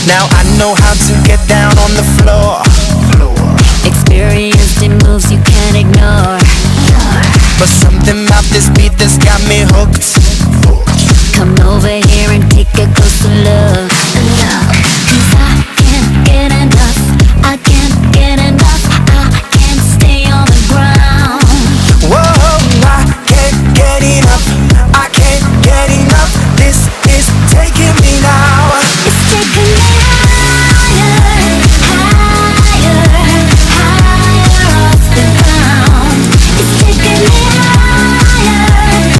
Now I know how to get down on the floor. Experienced in moves you can't ignore. But something about this beat that's got me hooked. Come over here and take a closer look.